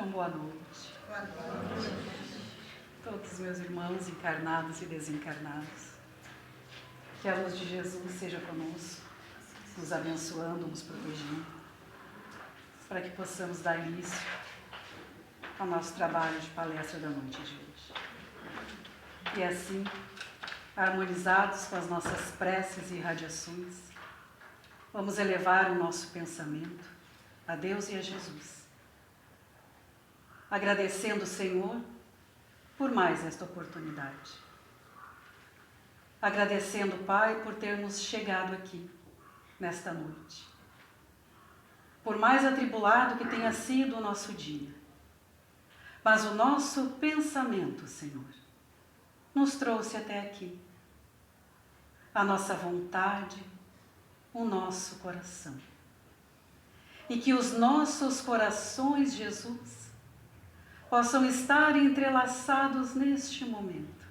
Então, boa noite. Boa noite. Todos os meus irmãos encarnados e desencarnados. Que a luz de Jesus seja conosco, nos abençoando, nos protegendo, para que possamos dar início ao nosso trabalho de palestra da noite de hoje. E assim, harmonizados com as nossas preces e irradiações, vamos elevar o nosso pensamento a Deus e a Jesus, agradecendo o Senhor por mais esta oportunidade. Agradecendo, Pai, por termos chegado aqui nesta noite. Por mais atribulado que tenha sido o nosso dia, mas o nosso pensamento, Senhor, nos trouxe até aqui. A nossa vontade, o nosso coração. E que os nossos corações, Jesus, possam estar entrelaçados neste momento,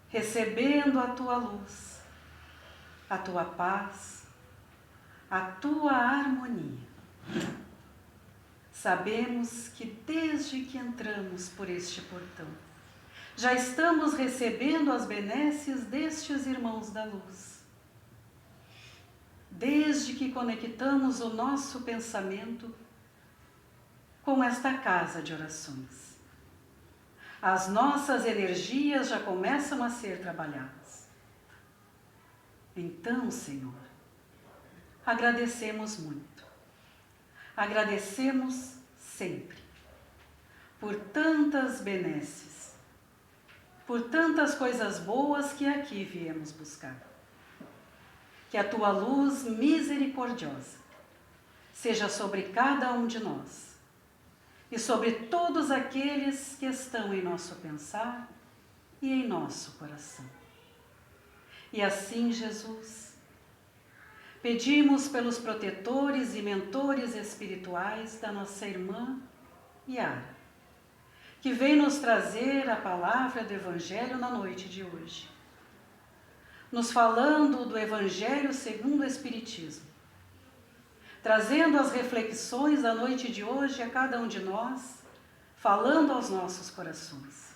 recebendo a Tua luz, a Tua paz, a Tua harmonia. Sabemos que desde que entramos por este portão, já estamos recebendo as benesses destes irmãos da luz. Desde que conectamos o nosso pensamento com esta casa de orações, as nossas energias já começam a ser trabalhadas. Então, Senhor, agradecemos muito. Agradecemos sempre por tantas benesses, por tantas coisas boas que aqui viemos buscar. Que a Tua luz misericordiosa seja sobre cada um de nós e sobre todos aqueles que estão em nosso pensar e em nosso coração. E assim, Jesus, pedimos pelos protetores e mentores espirituais da nossa irmã Yara, que vem nos trazer a palavra do Evangelho na noite de hoje, nos falando do Evangelho segundo o Espiritismo, trazendo as reflexões da noite de hoje a cada um de nós, falando aos nossos corações.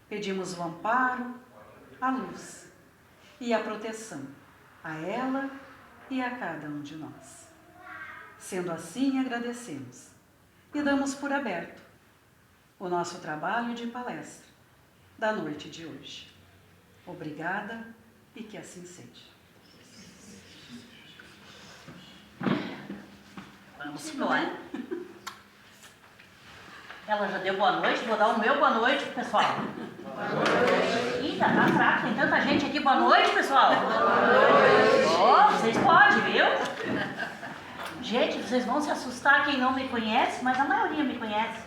Pedimos o amparo, a luz e a proteção a ela e a cada um de nós. Sendo assim, agradecemos e damos por aberto o nosso trabalho de palestra da noite de hoje. Obrigada e que assim seja. Vamos embora. Ela já deu boa noite, vou dar o meu boa noite, pessoal. Boa noite. Ih, tá fraco, tem tanta gente aqui. Boa noite, pessoal. Boa noite. Oh, vocês podem, viu? Gente, vocês vão se assustar quem não me conhece, mas a maioria me conhece.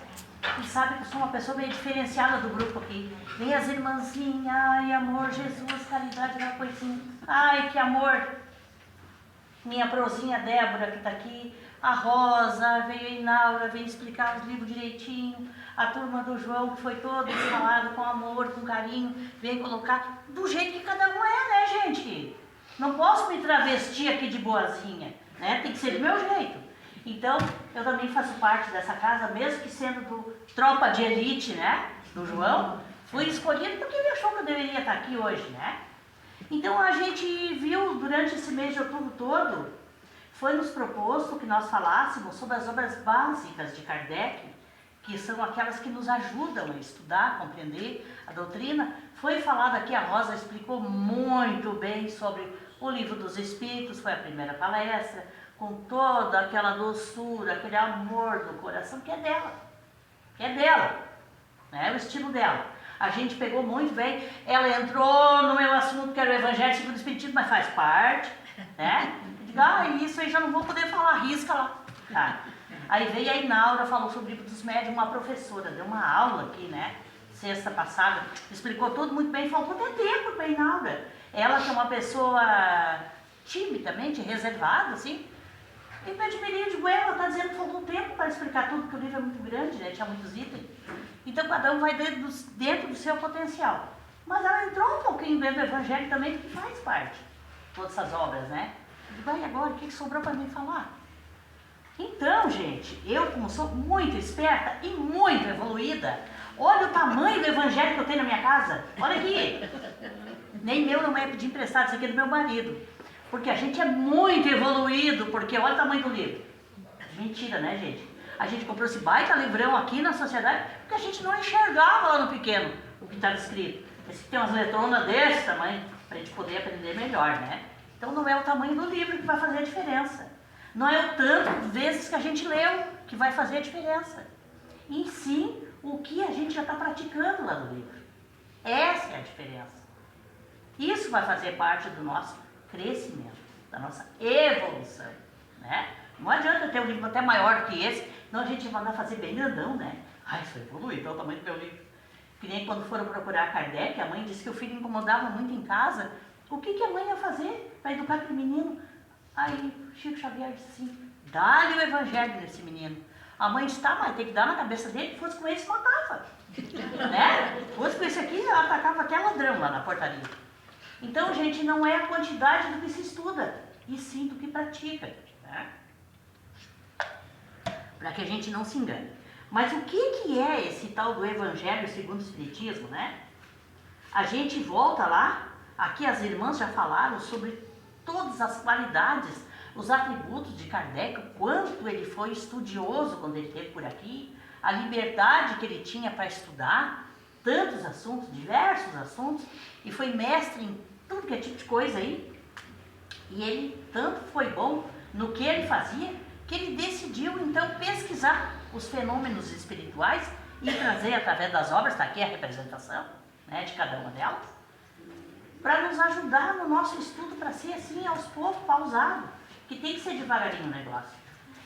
E sabe que eu sou uma pessoa meio diferenciada do grupo aqui. Vem as irmãzinhas, ai amor, Jesus, caridade da coisinha. Ai, que amor. Minha prozinha Débora que tá aqui. A Rosa, veio a Inaura, veio explicar os livros direitinho. A turma do João, que foi toda instalada com amor, com carinho, veio colocar do jeito que cada um é, né, gente? Não posso me travestir aqui de boazinha, né? Tem que ser do meu jeito. Então, eu também faço parte dessa casa, mesmo que sendo do tropa de elite, né, do João, fui escolhido porque ele achou que eu deveria estar aqui hoje, né? Então, a gente viu durante esse mês de outubro todo, foi nos proposto que nós falássemos sobre as obras básicas de Kardec, que são aquelas que nos ajudam a estudar, a compreender a doutrina. Foi falado aqui, a Rosa explicou muito bem sobre o Livro dos Espíritos, foi a primeira palestra, com toda aquela doçura, aquele amor no coração que é dela, né? O estilo dela. A gente pegou muito bem, ela entrou no meu assunto que era o Evangelho segundo o Espiritismo, mas faz parte, né? Isso aí já não vou poder falar, risca lá. Tá. Aí veio a Inaura, falou sobre o Livro dos Médiuns, uma professora, deu uma aula aqui, né? Sexta passada, explicou tudo muito bem, faltou até tempo para a Inaura. Ela que é uma pessoa timidamente reservada, assim, e me admirei, digo, ela está dizendo que faltou tempo para explicar tudo, porque o livro é muito grande, né? Tinha muitos itens. Então cada um vai dentro do seu potencial. Mas ela entrou um pouquinho dentro do Evangelho também, que faz parte de todas essas obras, né? E agora, o que sobrou para mim falar? Então, gente, eu como sou muito esperta e muito evoluída, olha o tamanho do evangelho que eu tenho na minha casa. Olha aqui. Nem meu não é pedir emprestado, isso aqui é do meu marido. Porque a gente é muito evoluído, porque olha o tamanho do livro. Mentira, né, gente? A gente comprou esse baita livrão aqui na sociedade porque a gente não enxergava lá no pequeno o que estava escrito. Esse tem umas letronas desse tamanho para a gente poder aprender melhor, né? Então não é o tamanho do livro que vai fazer a diferença. Não é o tanto de vezes que a gente leu que vai fazer a diferença. E sim o que a gente já está praticando lá no livro. Essa é a diferença. Isso vai fazer parte do nosso crescimento, da nossa evolução, né? Não adianta ter um livro até maior que esse, não a gente vai mandar fazer bem grandão, né? Ai, isso evolui, então é o tamanho do meu livro. Que nem quando foram procurar Kardec, a mãe disse que o filho incomodava muito em casa. O que a mãe ia fazer para educar aquele menino? Aí Chico Xavier disse assim, dá-lhe o evangelho desse menino. A mãe disse, tá, mas tem que dar na cabeça dele, que fosse com esse matava. Né? Fosse com esse aqui, ela atacava até ladrão lá na portaria. Então, gente, não é a quantidade do que se estuda, e sim do que pratica. Né? Para que a gente não se engane. Mas o que é esse tal do Evangelho segundo o Espiritismo, né? A gente volta lá, aqui as irmãs já falaram sobre todas as qualidades, os atributos de Kardec, o quanto ele foi estudioso quando ele esteve por aqui, a liberdade que ele tinha para estudar, tantos assuntos, diversos assuntos, e foi mestre em tudo que é tipo de coisa aí. E ele tanto foi bom no que ele fazia, que ele decidiu então pesquisar os fenômenos espirituais e trazer através das obras, está aqui a representação, né, de cada uma delas, para nos ajudar no nosso estudo, para ser assim aos poucos, pausado, que tem que ser devagarinho o negócio.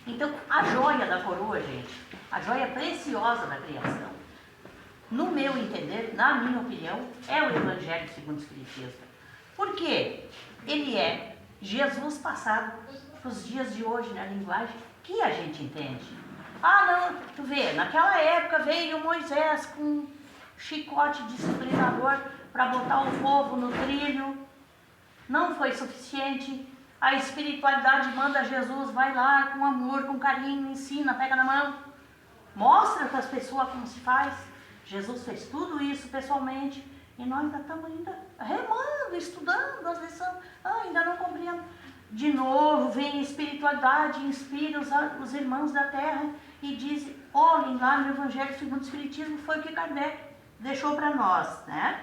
Então, a joia da coroa, gente, a joia preciosa da criação, no meu entender, na minha opinião, é o Evangelho segundo o Espiritismo. Por quê? Ele é Jesus passado para os dias de hoje, na linguagem que a gente entende. Ah, não, tu vê, naquela época veio Moisés com chicote disciplinador para botar o povo no trilho, não foi suficiente. A espiritualidade manda Jesus, vai lá com amor, com carinho, ensina, pega na mão, mostra para as pessoas como se faz. Jesus fez tudo isso pessoalmente e nós ainda estamos remando, estudando as lições, ainda não compreendo. De novo vem a espiritualidade, inspira os irmãos da terra e diz, olhem lá no Evangelho segundo o Espiritismo, foi o que Kardec deixou para nós, né?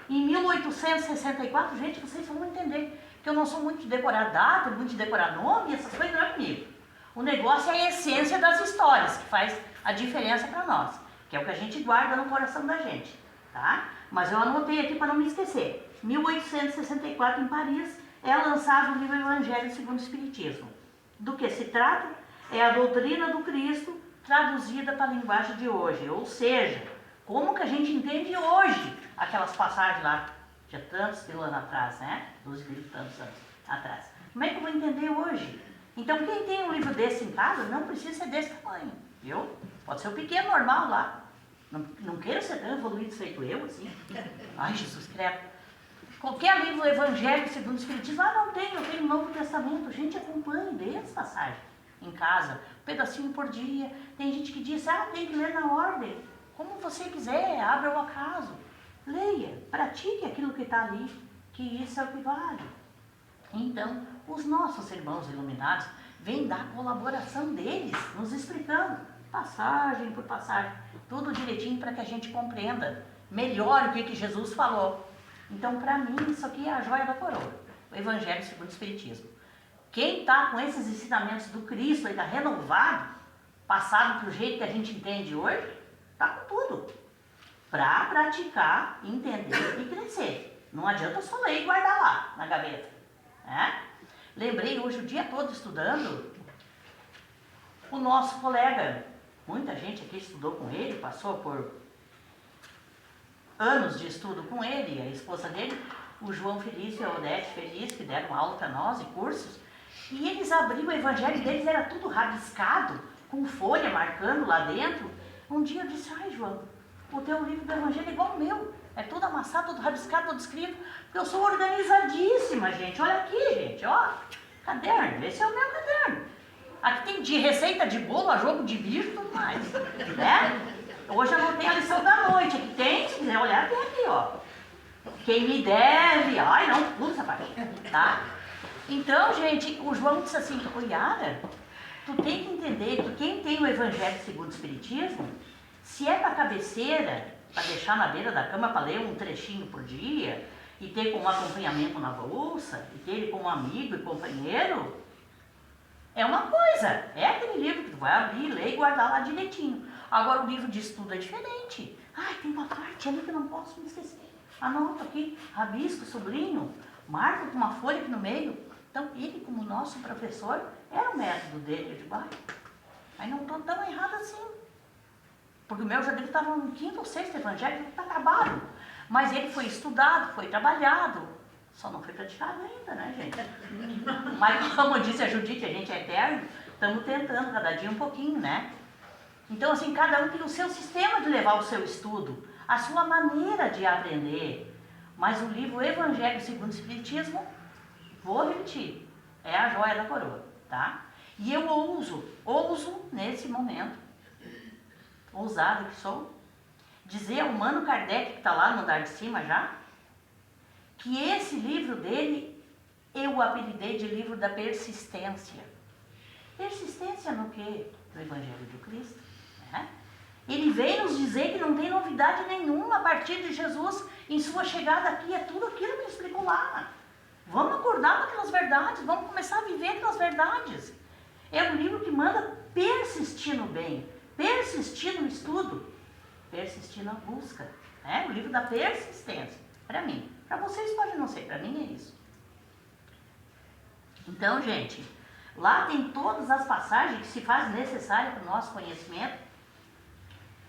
Em 1864, gente, vocês vão entender que eu não sou muito de decorar data, muito de decorar nome, essas coisas não é comigo. O negócio é a essência das histórias, que faz a diferença para nós, que é o que a gente guarda no coração da gente, tá? Mas eu anotei aqui para não me esquecer. 1864, em Paris, é lançado o livro Evangelho segundo o Espiritismo. Do que se trata? É a doutrina do Cristo traduzida para a linguagem de hoje, ou seja, como que a gente entende hoje aquelas passagens lá, de tantos mil anos atrás, né? 12 mil e tantos anos atrás. Como é que eu vou entender hoje? Então, quem tem um livro desse em casa, não precisa ser desse tamanho, viu? Pode ser o pequeno normal lá. Não queira ser tão evoluído feito eu, assim. Ai, Jesus, credo. Qualquer livro do Evangelho segundo o Espiritismo, não tem, eu tenho o Novo Testamento. Gente, acompanhe, lê as passagens em casa, um pedacinho por dia. Tem gente que diz, tem que ler na ordem. Como você quiser, abra o acaso. Leia, pratique aquilo que está ali, que isso é o que vale. Então, os nossos irmãos iluminados vêm dar colaboração deles, nos explicando, passagem por passagem, tudo direitinho para que a gente compreenda melhor o que Jesus falou. Então, para mim, isso aqui é a joia da coroa, o Evangelho segundo o Espiritismo. Quem está com esses ensinamentos do Cristo ainda renovado, passado para o jeito que a gente entende hoje, está com tudo. Para praticar, entender e crescer. Não adianta só ler e guardar lá, na gaveta. Né? Lembrei hoje o dia todo estudando o nosso colega. Muita gente aqui estudou com ele, passou por anos de estudo com ele, a esposa dele, o João Felício e a Odete Felício, que deram aula para nós e cursos. E eles abriam o evangelho deles, era tudo rabiscado, com folha marcando lá dentro. Um dia eu disse, ai João, o teu livro do Evangelho é igual ao meu. É tudo amassado, tudo rabiscado, tudo escrito. Porque eu sou organizadíssima, gente. Olha aqui, gente, ó. Caderno, esse é o meu caderno. Aqui tem de receita de bolo, a jogo de bicho e tudo mais, né? Hoje eu não tenho a lição da noite, aqui tem, se quiser olhar, tem aqui, ó. Quem me deve, ai não, pula essa parte, tá? Então, gente, o João disse assim, ô Yara, tu tem que entender que quem tem o Evangelho segundo o Espiritismo, se é para cabeceira, para deixar na beira da cama para ler um trechinho por dia, e ter como acompanhamento na bolsa, e ter ele como amigo e companheiro, é uma coisa, é aquele livro que tu vai abrir, ler e guardar lá direitinho. Agora o livro de estudo é diferente. Ai, tem uma parte ali que eu não posso me esquecer. Anota aqui, rabisco, sublinho, marca com uma folha aqui no meio. Então, ele, como nosso professor, era o método dele. Eu digo, mas não estou tão errado assim. Porque o meu já dele estava no 5º ou 6º evangelho, está acabado. Mas ele foi estudado, foi trabalhado. Só não foi praticado ainda, né, gente? Mas, como disse a Judite, a gente é eterno, estamos tentando cada dia um pouquinho, né? Então, assim, cada um tem o seu sistema de levar o seu estudo, a sua maneira de aprender. Mas o livro Evangelho segundo o Espiritismo, vou repetir, é a joia da coroa, tá? E eu ouso nesse momento, ousado que sou, dizer ao Mano Kardec, que está lá no andar de cima já, que esse livro dele, eu o apelidei de livro da persistência. Persistência no quê? No Evangelho do Cristo. Né? Ele veio nos dizer que não tem novidade nenhuma a partir de Jesus em sua chegada aqui, é tudo aquilo que ele explicou lá. Vamos acordar com aquelas verdades, vamos começar a viver aquelas verdades. É um livro que manda persistir no bem, persistir no estudo, persistir na busca. É o livro da persistência, para mim. Para vocês pode não ser, para mim é isso. Então, gente, lá tem todas as passagens que se faz necessária para o nosso conhecimento.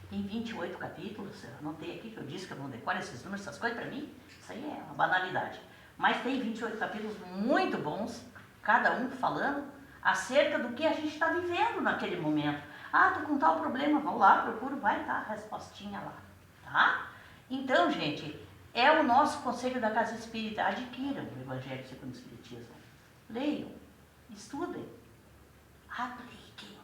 Tem 28 capítulos, eu anotei aqui que eu disse que eu não decoro esses números, essas coisas, para mim, isso aí é uma banalidade. Mas tem 28 capítulos muito bons, cada um falando acerca do que a gente está vivendo naquele momento. Ah, tô com tal problema, vamos lá, procuro, vai estar a respostinha lá, tá? Então, gente, é o nosso conselho da Casa Espírita, adquiram o Evangelho segundo o Espiritismo. Leiam, estudem, apliquem,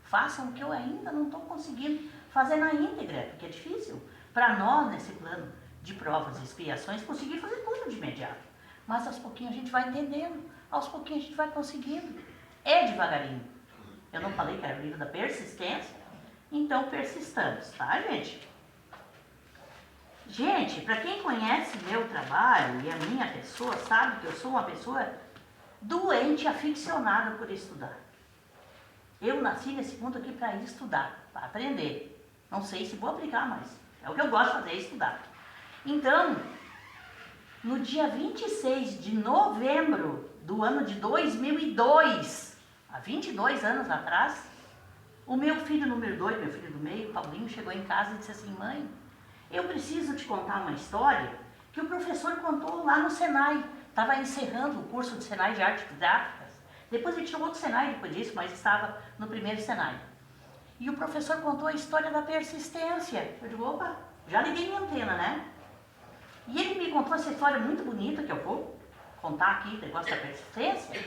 façam o que eu ainda não estou conseguindo fazer na íntegra, porque é difícil para nós, nesse plano de provas e expiações, conseguir fazer tudo de imediato. Mas aos pouquinhos a gente vai entendendo, aos pouquinhos a gente vai conseguindo. É devagarinho. Eu não falei que era o livro da persistência, então persistamos, tá, gente? Gente, para quem conhece meu trabalho e a minha pessoa, sabe que eu sou uma pessoa doente, aficionada por estudar. Eu nasci nesse mundo aqui para estudar, para aprender. Não sei se vou aplicar, mas é o que eu gosto de fazer, é estudar. Então, no dia 26 de novembro do ano de 2002, há 22 anos atrás, o meu filho número 2, meu filho do meio, Paulinho, chegou em casa e disse assim, mãe, eu preciso te contar uma história que o professor contou lá no Senai. Estava encerrando o curso de Senai de Artes Didáticas. Depois ele tirou outro Senai depois disso, mas estava no primeiro Senai. E o professor contou a história da persistência. Eu digo, opa, já liguei minha antena, né? E ele me contou essa história muito bonita, que eu vou contar aqui, o negócio da persistência.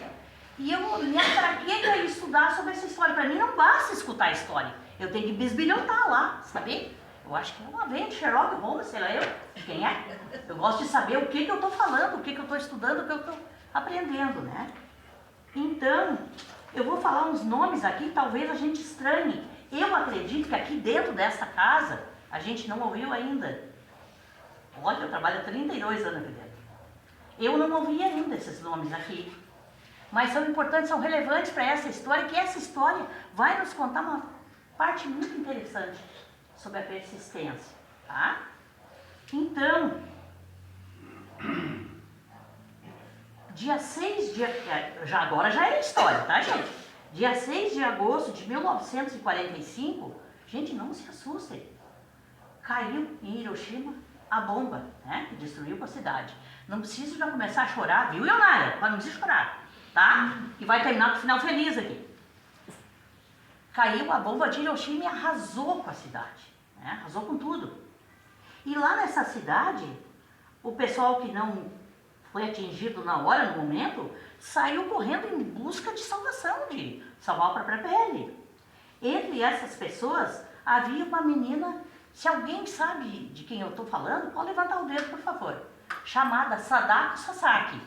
E eu me atraquei a estudar sobre essa história. Para mim não basta escutar a história. Eu tenho que bisbilhotar lá, sabe? Eu acho que é uma veia de Sherlock Holmes, sei lá eu, quem é? Eu gosto de saber o que eu estou falando, o que eu estou estudando, o que eu estou aprendendo, né? Então, eu vou falar uns nomes aqui, talvez a gente estranhe. Eu acredito que aqui dentro desta casa, a gente não ouviu ainda. Olha, eu trabalho há 32 anos aqui dentro. Eu não ouvi ainda esses nomes aqui. Mas são importantes, são relevantes para essa história, que essa história vai nos contar uma parte muito interessante sobre a persistência, tá? Então, dia 6 de... agora já é história, tá, gente? Dia 6 de agosto de 1945, gente, não se assustem, caiu em Hiroshima a bomba, né, que destruiu a cidade. Não precisa já começar a chorar, viu, Leonara? Mas não precisa chorar, tá? Que vai terminar com o final feliz aqui. Caiu a bomba de Hiroshima e arrasou com a cidade, né? Arrasou com tudo. E lá nessa cidade, o pessoal que não foi atingido na hora, no momento, saiu correndo em busca de salvação, de salvar a própria pele. Entre essas pessoas, havia uma menina, se alguém sabe de quem eu estou falando, pode levantar o dedo, por favor, chamada Sadako Sasaki.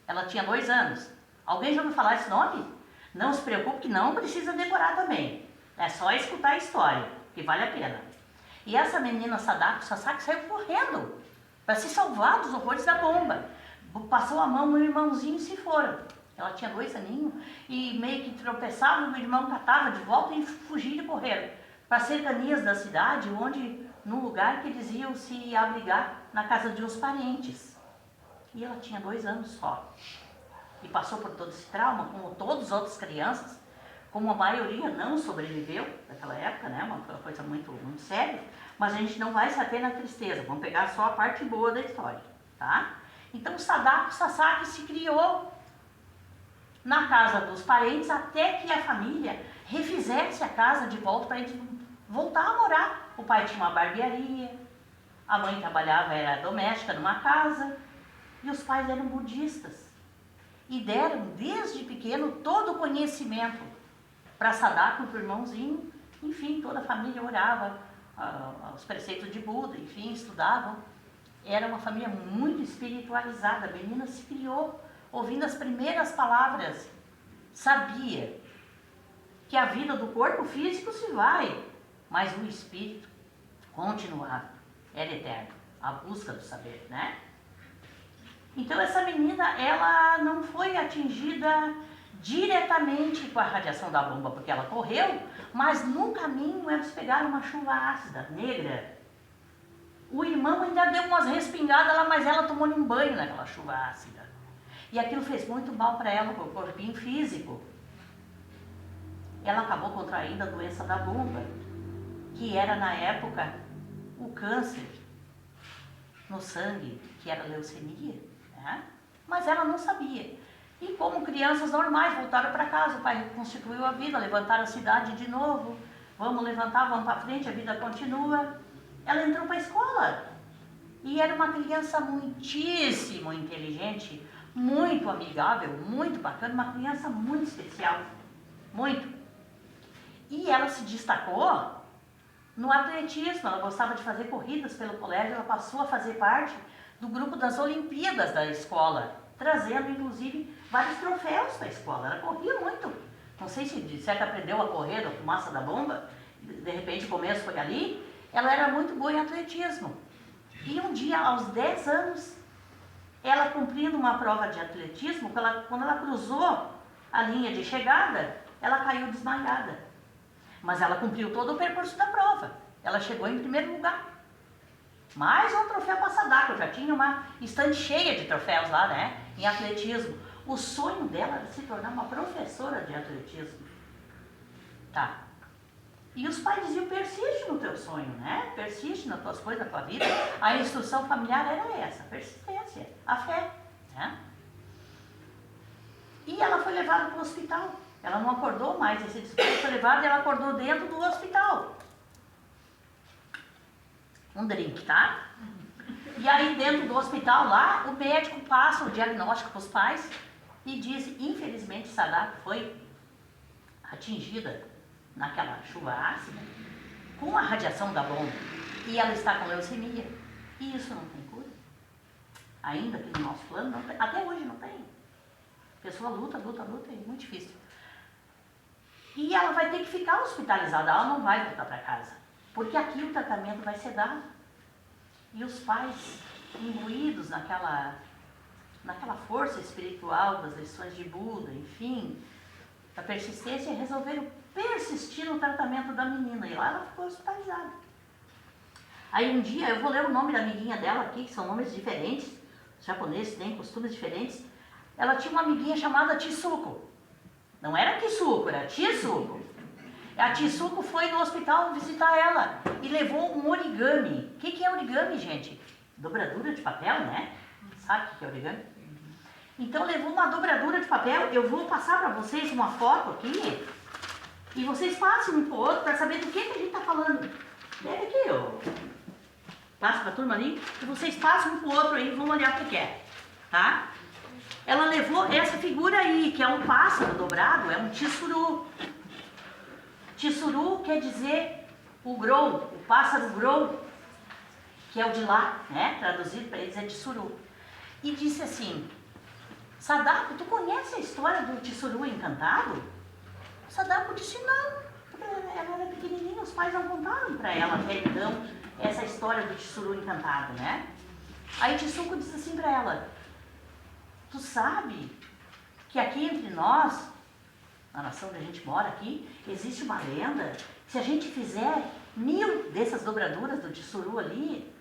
Ela tinha 2 anos. Alguém já ouviu falar esse nome? Não se preocupe que não precisa decorar também. É só escutar a história, que vale a pena. E essa menina Sadako Sasaki saiu correndo para se salvar dos horrores da bomba. Passou a mão no irmãozinho e se foram. Ela tinha 2 aninhos e meio que tropeçava, o irmão catava de volta e fugia e correram para cercanias da cidade, no lugar que eles iam se abrigar na casa de uns parentes. E ela tinha 2 anos só. E passou por todo esse trauma, como todas as outras crianças, como a maioria não sobreviveu naquela época, né? Uma coisa muito, muito séria. Mas a gente não vai se ater na tristeza, vamos pegar só a parte boa da história, tá? Então Sadako Sasaki se criou na casa dos parentes até que a família refizesse a casa de volta para eles voltar a morar. O pai tinha uma barbearia, a mãe trabalhava, era doméstica numa casa, e os pais eram budistas. E deram, desde pequeno, todo o conhecimento para Sadako e para o irmãozinho. Enfim, toda a família orava os preceitos de Buda, enfim, estudavam. Era uma família muito espiritualizada. A menina se criou ouvindo as primeiras palavras. Sabia que a vida do corpo físico se vai, mas o espírito continuava, era eterno, a busca do saber, né? Então essa menina, ela não foi atingida diretamente com a radiação da bomba, porque ela correu, mas no caminho eles pegaram uma chuva ácida, negra. O irmão ainda deu umas respingadas lá, mas ela tomou um banho naquela chuva ácida. E aquilo fez muito mal para ela, para o corpinho físico. Ela acabou contraindo a doença da bomba, que era na época o câncer no sangue, que era leucemia, né? Mas ela não sabia. E como crianças normais, voltaram para casa, o pai reconstituiu a vida, levantaram a cidade de novo, vamos levantar, vamos para frente, a vida continua. Ela entrou para a escola e era uma criança muitíssimo inteligente, muito amigável, muito bacana, uma criança muito especial, muito. E ela se destacou no atletismo, ela gostava de fazer corridas pelo colégio, ela passou a fazer parte do grupo das Olimpíadas da escola, trazendo inclusive vários troféus para a escola. Ela corria muito, não sei se de certo aprendeu a correr da fumaça da bomba, de repente o começo foi ali. Ela era muito boa em atletismo. E um dia, aos 10 anos, ela cumprindo uma prova de atletismo, quando ela cruzou a linha de chegada, ela caiu desmaiada. Mas ela cumpriu todo o percurso da prova. Ela chegou em primeiro lugar. Mais um troféu para Sadako. Já tinha uma estante cheia de troféus lá, né? Em atletismo. O sonho dela era se tornar uma professora de atletismo. Tá. E os pais diziam, persiste no teu sonho, né? Persiste nas tuas coisas, na tua vida. A instrução familiar era essa, persistência, a fé, né? E ela foi levada para o hospital. Ela não acordou mais, esse discurso foi levado e ela acordou dentro do hospital. Um drink, tá? E aí dentro do hospital lá, o médico passa o diagnóstico para os pais e diz, infelizmente, Sadako foi atingida naquela chuva ácida com a radiação da bomba e ela está com leucemia. E isso não tem cura. Ainda que no nosso plano, não tem, até hoje não tem. A pessoa luta, é muito difícil. E ela vai ter que ficar hospitalizada, ela não vai voltar para casa. Porque aqui o tratamento vai ser dado. E os pais, imbuídos naquela força espiritual das lições de Buda, enfim, a persistência, resolveram persistir no tratamento da menina. E lá ela ficou hospitalizada. Aí um dia, eu vou ler o nome da amiguinha dela aqui, que são nomes diferentes. Os japoneses têm costumes diferentes. Ela tinha uma amiguinha chamada Chisuko. Não era Kisuko, era Chisuko. A Chisuko foi no hospital visitar ela e levou um origami. O que é origami, gente? Dobradura de papel, né? Sabe o que é origami? Então levou uma dobradura de papel. Eu vou passar para vocês uma foto aqui e vocês passem um para o outro para saber do que a gente está falando. Pega aqui, ó. Passa para a turma ali e vocês passam um para o outro aí e vão olhar o que é, tá? ela levou essa figura aí, que é um pássaro dobrado, é um tissuru. Tissuru quer dizer o grou, o pássaro grou, que é o de lá, né? Traduzido para eles é tissuru. E disse assim, Sadako, tu conhece a história do tissuru encantado? Sadako disse não, porque ela era pequenininha, os pais não contaram para ela até então essa história do tissuru encantado, né? Aí Tsuko disse assim para ela, tu sabe que aqui entre nós, na nação que a gente mora aqui, existe uma lenda, se a gente fizer 1000 dessas dobraduras do tissuru ali,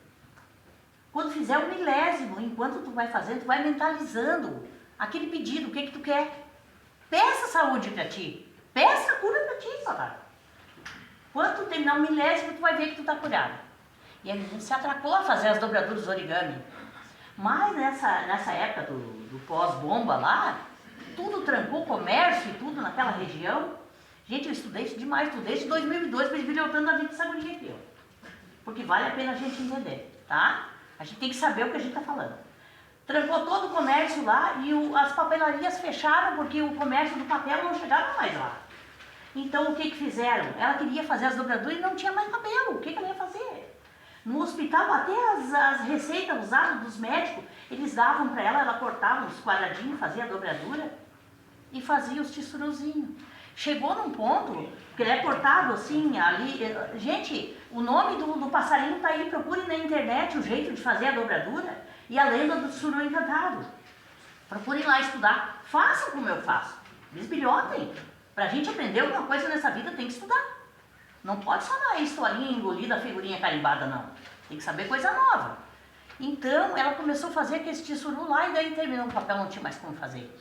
quando fizer o 1000º, enquanto tu vai fazendo, tu vai mentalizando aquele pedido, o que tu quer. Peça saúde para ti, peça cura para ti, Sadako. Quando tu terminar o 1000º, tu vai ver que tu tá curado. E a menina se atracou a fazer as dobraduras do origami. Mas nessa época do pós-bomba lá, tudo trancou, comércio e tudo naquela região. Gente, eu estudei isso demais, estudei desde 2002 para esbilhotando a vida dessa guria aqui, ó. Porque vale a pena a gente entender, tá? A gente tem que saber o que a gente está falando. Trancou todo o comércio lá e as papelarias fecharam porque o comércio do papel não chegava mais lá. Então o que fizeram? Ela queria fazer as dobraduras e não tinha mais papel. O que ela ia fazer? No hospital, até as receitas usadas dos médicos, eles davam para ela cortava os quadradinhos, fazia a dobradura e fazia os tissuruzinhos. Chegou num ponto que ele é cortado assim, ali. Gente, o nome do passarinho está aí, procure na internet o jeito de fazer a dobradura e a lenda do tissuru encantado. Procurem lá estudar. Façam como eu faço. Bisbilhotem. Para a gente aprender alguma coisa nessa vida tem que estudar. Não pode só na historinha engolida, a figurinha carimbada, não. Tem que saber coisa nova. Então, ela começou a fazer aquele tissuru lá e daí terminou o papel, não tinha mais como fazer.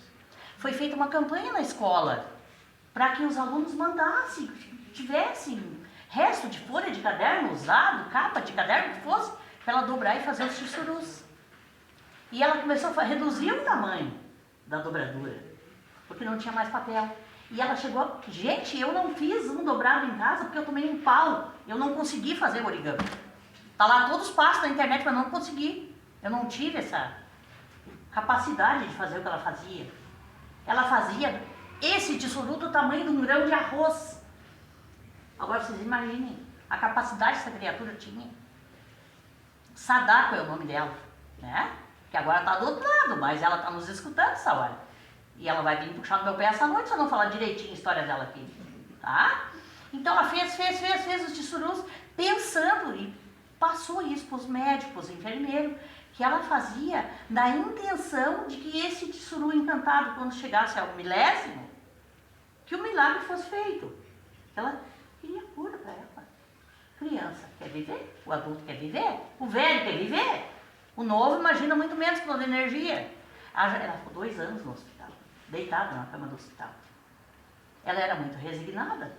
Foi feita uma campanha na escola para que os alunos mandassem, tivessem resto de folha de caderno usado, capa de caderno que fosse, para ela dobrar e fazer os tissurus. E ela começou a reduzir o tamanho da dobradura, porque não tinha mais papel. E ela chegou, gente, eu não fiz um dobrado em casa porque eu tomei um pau, eu não consegui fazer origami. Tá lá todos os passos na internet, mas não consegui. Eu não tive essa capacidade de fazer o que ela fazia. Ela fazia esse tissuru do tamanho de um grão de arroz. Agora vocês imaginem a capacidade que essa criatura tinha. Sadako é o nome dela, né? Que agora está do outro lado, mas ela está nos escutando essa hora. E ela vai vir puxar no meu pé essa noite se eu não falar direitinho a história dela aqui, tá? Então ela fez os tissurus pensando e passou isso para os médicos, os enfermeiros, que ela fazia na intenção de que esse tissuru encantado, quando chegasse ao 1000º, que o milagre fosse feito. Ela queria cura para ela. Criança quer viver, o adulto quer viver, o velho quer viver, o novo imagina muito menos com toda energia. Ela ficou 2 anos no hospital, deitada na cama do hospital. Ela era muito resignada.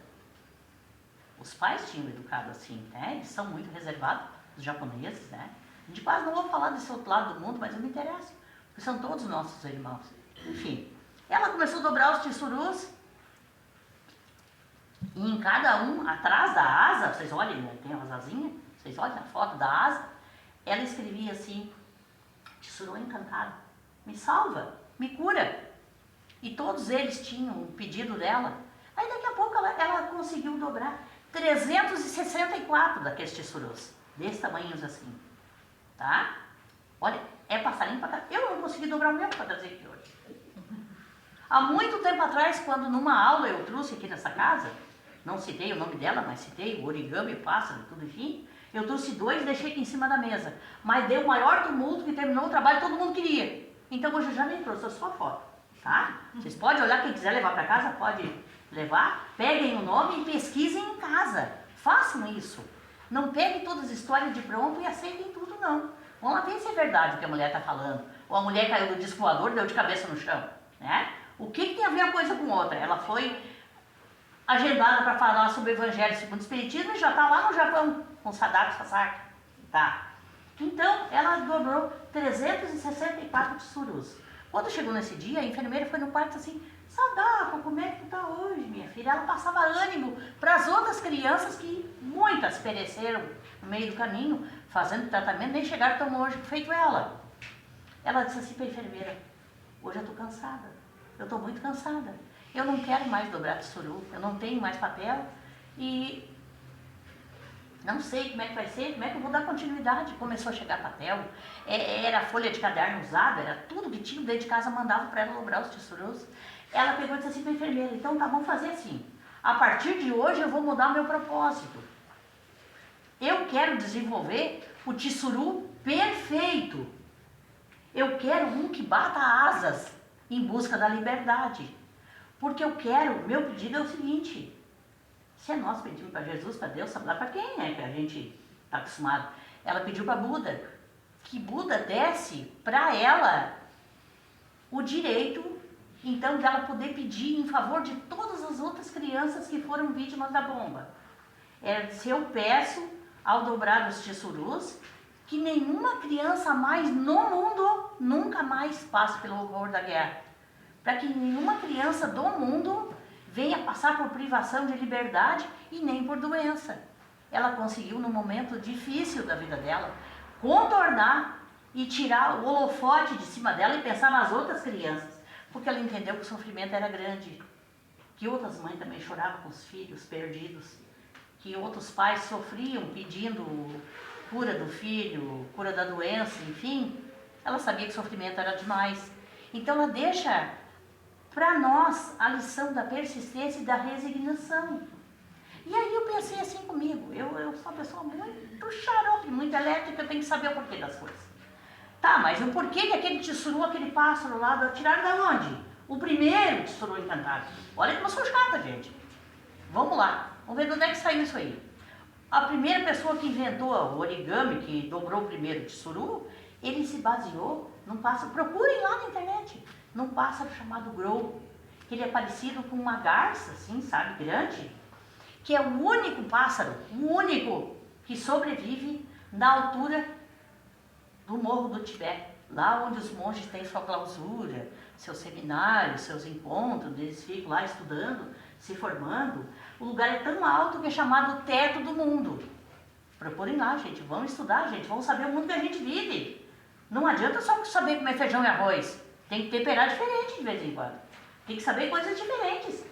Os pais tinham educado assim, né? Eles são muito reservados, os japoneses, né? A gente quase não vou falar desse outro lado do mundo, mas eu me interesso, porque são todos nossos irmãos. Enfim, ela começou a dobrar os tissurus e em cada um, atrás da asa, vocês olhem, né? Tem umas asinhas, vocês olhem a foto da asa, ela escrevia assim, tissuru encantado, me salva, me cura. E todos eles tinham um pedido dela. Aí daqui a pouco ela conseguiu dobrar 364 daqueles tissurus, desse tamanhos assim, tá? Olha, é passarinho pra cá. Eu não consegui dobrar o meu para trazer aqui hoje. Há muito tempo atrás, quando numa aula eu trouxe aqui nessa casa, não citei o nome dela, mas citei o origami, o pássaro, tudo enfim, eu trouxe 2 e deixei aqui em cima da mesa. Mas deu o maior tumulto que terminou o trabalho, todo mundo queria. Então hoje eu já nem trouxe, só foto, tá? Vocês podem olhar, quem quiser levar para casa, pode levar. Peguem o nome e pesquisem em casa. Façam isso. Não peguem todas as histórias de pronto e aceitem tudo, não. Vamos lá ver se é verdade o que a mulher está falando. Ou a mulher caiu do disco voador e deu de cabeça no chão, né? O que tem a ver uma coisa com outra? Ela foi agendada para falar sobre o Evangelho segundo o Espiritismo e já está lá no Japão, com Sadako Sasaki. Tá. Então, ela dobrou 364 tissurus. Quando chegou nesse dia, a enfermeira foi no quarto assim, Sadako, como é que tu tá hoje, minha filha? Ela passava ânimo para as outras crianças que muitas pereceram no meio do caminho, fazendo tratamento, nem chegaram tão longe feito ela. Ela disse assim para a enfermeira, Hoje eu estou cansada, eu estou muito cansada. Eu não quero mais dobrar tissuru, eu não tenho mais papel e não sei como é que vai ser, como é que eu vou dar continuidade. Começou a chegar papel, era folha de caderno usada, era tudo que tinha dentro de casa, mandava para ela dobrar os tissurus. Ela pegou e disse assim para a enfermeira, então tá, vamos fazer assim, a partir de hoje eu vou mudar o meu propósito. Eu quero desenvolver o tissuru perfeito. Eu quero um que bata asas em busca da liberdade. Porque eu quero, meu pedido é o seguinte, se nós pedimos para Jesus, para Deus, sabe lá para quem é que a gente está acostumado. Ela pediu para Buda, que Buda desse para ela o direito, então, de ela poder pedir em favor de todas as outras crianças que foram vítimas da bomba. Se eu peço, ao dobrar os tissurus, que nenhuma criança mais no mundo nunca mais passe pelo horror da guerra. Para que nenhuma criança do mundo venha passar por privação de liberdade e nem por doença. Ela conseguiu, num momento difícil da vida dela, contornar e tirar o holofote de cima dela e pensar nas outras crianças. Porque ela entendeu que o sofrimento era grande, que outras mães também choravam com os filhos perdidos, que outros pais sofriam pedindo cura do filho, cura da doença, enfim. Ela sabia que o sofrimento era demais. Então ela deixa para nós a lição da persistência e da resignação. E aí eu pensei assim comigo, eu sou uma pessoa muito xarope, muito elétrica, eu tenho que saber o porquê das coisas. Tá, mas o porquê que aquele tissuru, aquele pássaro lá, tiraram da onde? O primeiro tissuru encantado. Olha como eu sou chata, gente. Vamos lá, vamos ver de onde é que saiu isso aí. A primeira pessoa que inventou o origami, que dobrou o primeiro tissuru, ele se baseou num pássaro, procurem lá na internet, num pássaro chamado grou, que ele é parecido com uma garça, assim, sabe, grande, que é o único pássaro, o único que sobrevive na altura do Morro do Tibete, lá onde os monges têm sua clausura, seus seminários, seus encontros, eles ficam lá estudando, se formando. O lugar é tão alto que é chamado teto do mundo. Procurem lá, gente, vamos estudar, gente, vamos saber o mundo que a gente vive. Não adianta só saber comer feijão e arroz, tem que temperar diferente de vez em quando. Tem que saber coisas diferentes.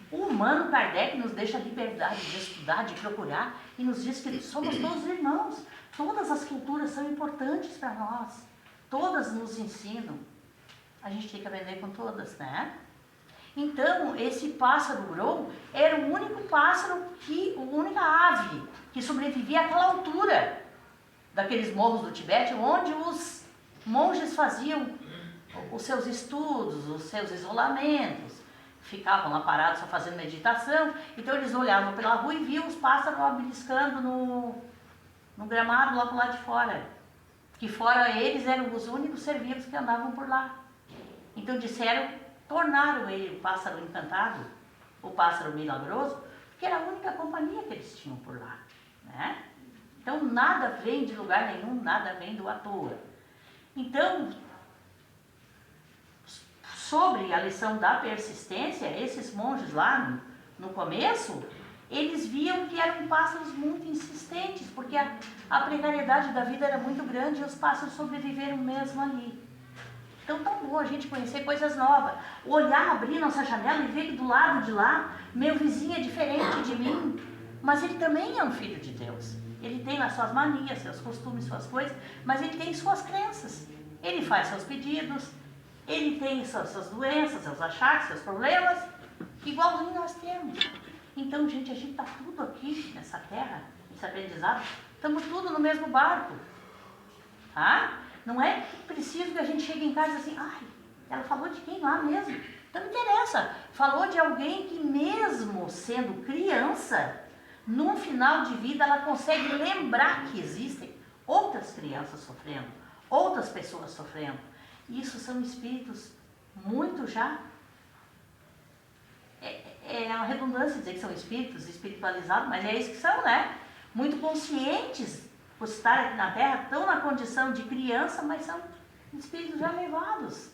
O humano Kardec nos deixa a liberdade de estudar, de procurar, e nos diz que somos todos irmãos. Todas as culturas são importantes para nós. Todas nos ensinam. A gente tem que aprender com todas, né? Então, esse pássaro grou era o único pássaro, a única ave que sobrevivia àquela altura daqueles morros do Tibete, onde os monges faziam os seus estudos, os seus isolamentos. Ficavam lá parados só fazendo meditação. Então, eles olhavam pela rua e viam os pássaros lá beliscando no gramado lá pro lado de fora, que fora eles eram os únicos ser vivos que andavam por lá. Então tornaram ele o pássaro encantado, o pássaro milagroso, porque era a única companhia que eles tinham por lá, né? Então nada vem de lugar nenhum, nada vem do à toa. Então, sobre a lição da persistência, esses monges lá no começo, eles viam que eram pássaros muito insistentes, porque a precariedade da vida era muito grande e os pássaros sobreviveram mesmo ali. Então, tão bom a gente conhecer coisas novas. Olhar, abrir nossa janela e ver que do lado de lá, meu vizinho é diferente de mim, mas ele também é um filho de Deus. Ele tem as suas manias, seus costumes, suas coisas, mas ele tem suas crenças. Ele faz seus pedidos, ele tem suas doenças, seus achaques, seus problemas, igualzinho nós temos. Então, gente, a gente está tudo aqui nessa terra, nesse aprendizado, estamos tudo no mesmo barco. Tá? Não é preciso que a gente chegue em casa assim, ai, ela falou de quem lá mesmo? Então não interessa. Falou de alguém que mesmo sendo criança, num final de vida ela consegue lembrar que existem outras crianças sofrendo, outras pessoas sofrendo. Isso são espíritos muito já... É uma redundância dizer que são espíritos espiritualizados, mas é isso que são, né? Muito conscientes por estar aqui na Terra, estão na condição de criança, mas são espíritos já elevados.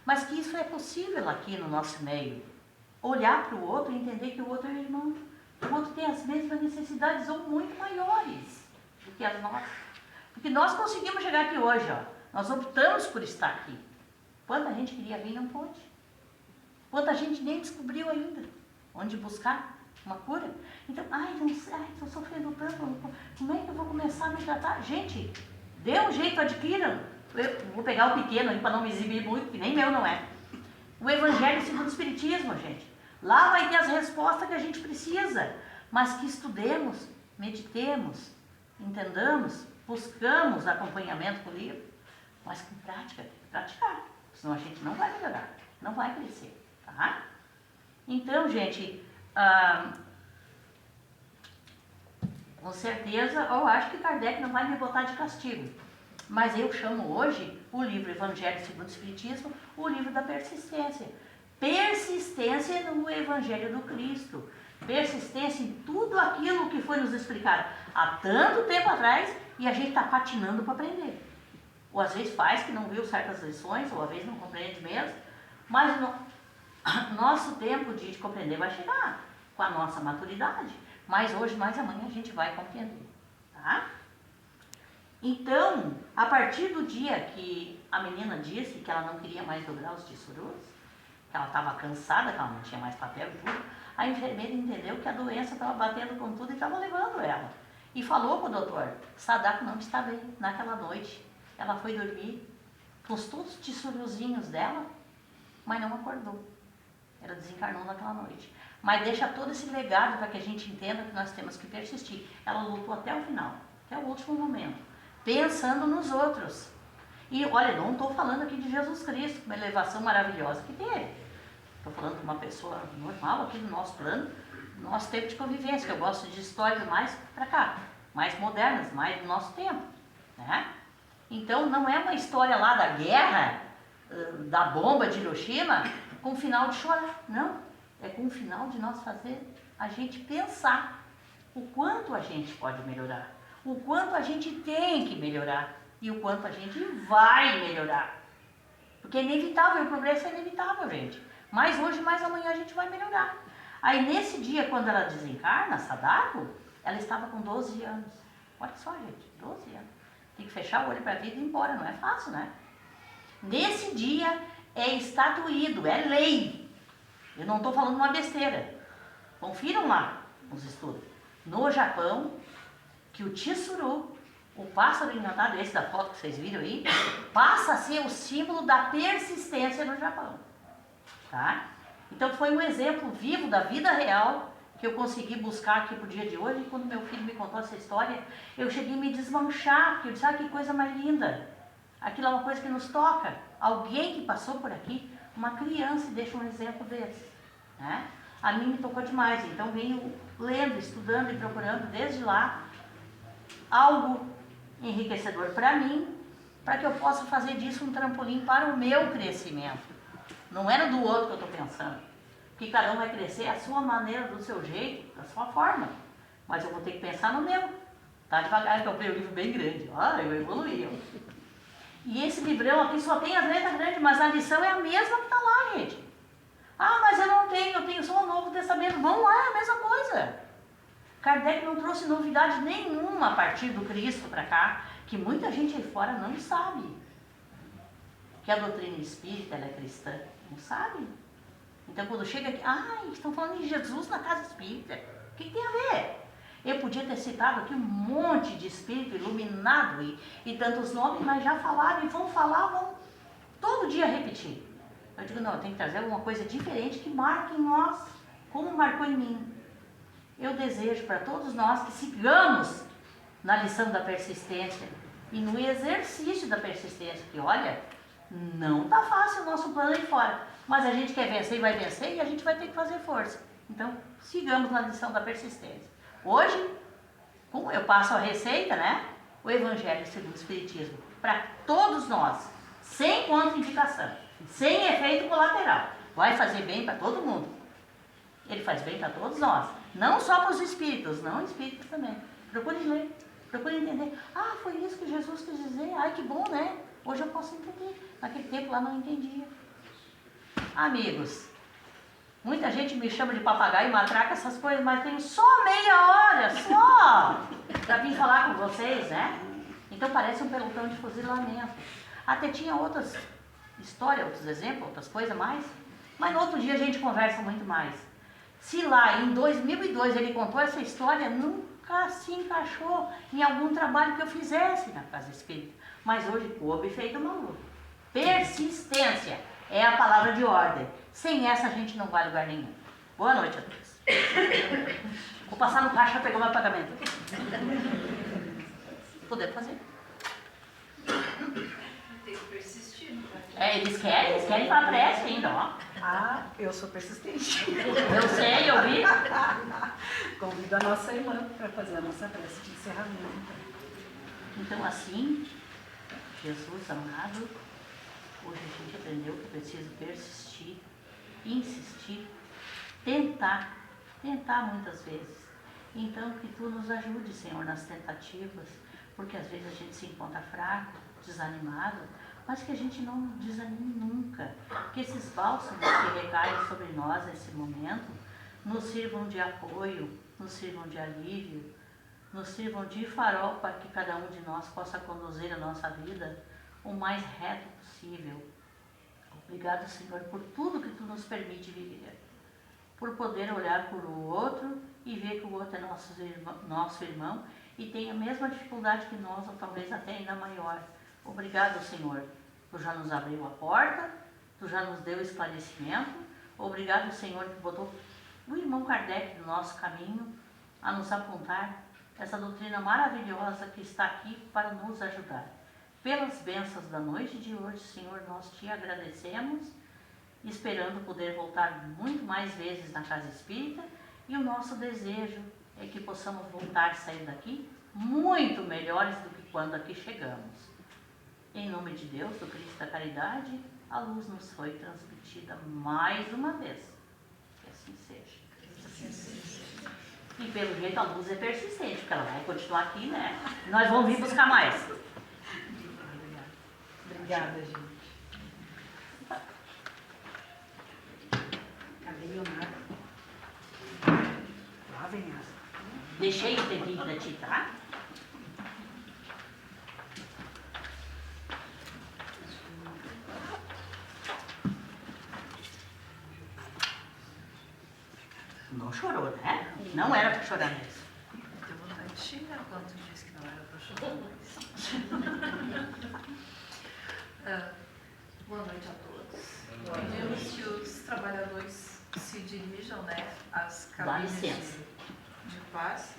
Mas que isso é possível aqui no nosso meio. Olhar para o outro e entender que o outro é irmão. O outro tem as mesmas necessidades ou muito maiores do que as nossas. Porque nós conseguimos chegar aqui hoje, ó. Nós optamos por estar aqui. Quanta gente queria vir e não pôde. Quanta gente nem descobriu ainda onde buscar uma cura. Então, não sei, estou sofrendo tanto, como é que eu vou começar a me tratar? Gente, dê um jeito, adquira. Eu vou pegar o pequeno aí para não me exibir muito, que nem meu não é. O Evangelho segundo o Espiritismo, gente. Lá vai ter as respostas que a gente precisa, mas que estudemos, meditemos, entendamos, buscamos acompanhamento com o livro, mas com prática, tem que praticar, senão a gente não vai melhorar, não vai crescer, tá? Então, gente, com certeza, eu acho que Kardec não vai me botar de castigo, mas eu chamo hoje o livro Evangelho segundo o Espiritismo, o livro da persistência. Persistência no Evangelho do Cristo. Persistência em tudo aquilo que foi nos explicado há tanto tempo atrás e a gente está patinando para aprender. Ou às vezes faz que não viu certas lições, ou às vezes não compreende mesmo, mas nosso tempo de compreender vai chegar com a nossa maturidade. Mas hoje, mais amanhã, a gente vai compreender, tá? Então, a partir do dia que a menina disse que ela não queria mais dobrar os tissurus, que ela estava cansada, que ela não tinha mais papel e tudo, a enfermeira entendeu que a doença estava batendo com tudo e estava levando ela. E falou para o doutor, Sadako não está bem naquela noite. Ela foi dormir, pôs todos os tissuruzinhos dela, mas não acordou. Ela desencarnou naquela noite. Mas deixa todo esse legado para que a gente entenda que nós temos que persistir. Ela lutou até o final, até o último momento, pensando nos outros. E olha, não estou falando aqui de Jesus Cristo, uma elevação maravilhosa que teve. Estou falando de uma pessoa normal aqui do nosso plano, nosso tempo de convivência, que eu gosto de histórias mais para cá, mais modernas, mais do nosso tempo, né? Então não é uma história lá da guerra, da bomba de Hiroshima, com o final de chorar, não. É com o final de nós fazer a gente pensar o quanto a gente pode melhorar, o quanto a gente tem que melhorar e o quanto a gente vai melhorar. Porque é inevitável, o progresso é inevitável, gente. Mas hoje, mais amanhã, a gente vai melhorar. Aí nesse dia, quando ela desencarna, Sadako, ela estava com 12 anos. Olha só, gente, 12 anos. Tem que fechar o olho para a vida e ir embora, não é fácil, né? Nesse dia é estatuído, é lei. Eu não estou falando uma besteira. Confiram lá nos estudos. No Japão, que o tsuru, o pássaro encantado, esse da foto que vocês viram aí, passa a ser o símbolo da persistência no Japão. Tá? Então foi um exemplo vivo da vida real que eu consegui buscar aqui pro dia de hoje. E quando meu filho me contou essa história, eu cheguei a me desmanchar, porque eu disse, que coisa mais linda. Aquilo é uma coisa que nos toca. Alguém que passou por aqui, uma criança, deixa um exemplo desse. Né? A mim me tocou demais, então venho lendo, estudando e procurando desde lá algo enriquecedor para mim, para que eu possa fazer disso um trampolim para o meu crescimento. Não era do outro que eu estou pensando. Porque cada um vai crescer à sua maneira, do seu jeito, da sua forma. Mas eu vou ter que pensar no meu. Tá devagar, que eu comprei um livro bem grande. Eu evoluí. E esse livrão aqui só tem as letras grandes, mas a lição é a mesma que está lá, gente. Mas eu não tenho, eu tenho só o Novo Testamento. Vão lá, é a mesma coisa. Kardec não trouxe novidade nenhuma a partir do Cristo para cá, que muita gente aí fora não sabe. Que a doutrina espírita ela é cristã, não sabe. Então quando chega aqui, estão falando de Jesus na casa espírita. O que tem a ver? Eu podia ter citado aqui um monte de espírito iluminado e tantos nomes, mas já falaram e vão falar, vão todo dia repetir. Eu digo, não, eu tenho que trazer alguma coisa diferente que marque em nós, como marcou em mim. Eu desejo para todos nós que sigamos na lição da persistência e no exercício da persistência, que olha, não está fácil o nosso plano aí fora, mas a gente quer vencer e vai vencer e a gente vai ter que fazer força. Então, sigamos na lição da persistência. Hoje, como eu passo a receita, né? O Evangelho segundo o Espiritismo, para todos nós, sem contraindicação, sem efeito colateral. Vai fazer bem para todo mundo. Ele faz bem para todos nós. Não só para os espíritos, não espíritos também. Procure ler, procure entender. Foi isso que Jesus quis dizer. Que bom, né? Hoje eu posso entender. Naquele tempo lá não entendia. Amigos, muita gente me chama de papagaio, matraca, essas coisas, mas tenho só meia hora, só, para vir falar com vocês, né? Então parece um pelotão de fuzilamento. Até tinha outras história, outros exemplos, outras coisas mais. Mas no outro dia a gente conversa muito mais. Se lá em 2002 ele contou essa história, nunca se encaixou em algum trabalho que eu fizesse na Casa Espírita. Mas hoje coube feito maluco. Persistência é a palavra de ordem. Sem essa a gente não vai a lugar nenhum. Boa noite a todos. Vou passar no caixa pegar meu pagamento. Podemos fazer. Tem que persistir. Eles querem para a prece ainda, ó. Ah, eu sou persistente. Eu sei, eu vi. Convido a nossa irmã para fazer a nossa prece de encerramento. Então assim, Jesus amado, hoje a gente aprendeu que é preciso persistir, insistir, tentar muitas vezes. Então que Tu nos ajude, Senhor, nas tentativas, porque às vezes a gente se encontra fraco, desanimado, mas que a gente não desanime nunca. Que esses bálsamos que recaem sobre nós nesse momento nos sirvam de apoio, nos sirvam de alívio, nos sirvam de farol para que cada um de nós possa conduzir a nossa vida o mais reto possível. Obrigado, Senhor, por tudo que Tu nos permite viver, por poder olhar para o outro e ver que o outro é nosso irmão e tem a mesma dificuldade que nós, ou talvez até ainda maior. Obrigado, Senhor, Tu já nos abriu a porta, Tu já nos deu esclarecimento. Obrigado, Senhor, que botou o irmão Kardec no nosso caminho a nos apontar essa doutrina maravilhosa que está aqui para nos ajudar. Pelas bênçãos da noite de hoje, Senhor, nós Te agradecemos, esperando poder voltar muito mais vezes na Casa Espírita, e o nosso desejo é que possamos voltar e sair daqui muito melhores do que quando aqui chegamos. Em nome de Deus, do Cristo da Caridade, a luz nos foi transmitida mais uma vez. Que assim seja. E pelo jeito a luz é persistente, porque ela vai continuar aqui, né? Nós vamos vir buscar mais. Obrigada, gente. Cadê Leonardo? Lá vem ela. Deixei o tempinho para ti, tá? Não chorou, né? Não era para chorar mesmo. Deu vontade de xingar quando tu disse que não era pra chorar mais. Boa noite a todos. Pedimos que os trabalhadores se dirijam, né, às Dá cabines licença. de passe.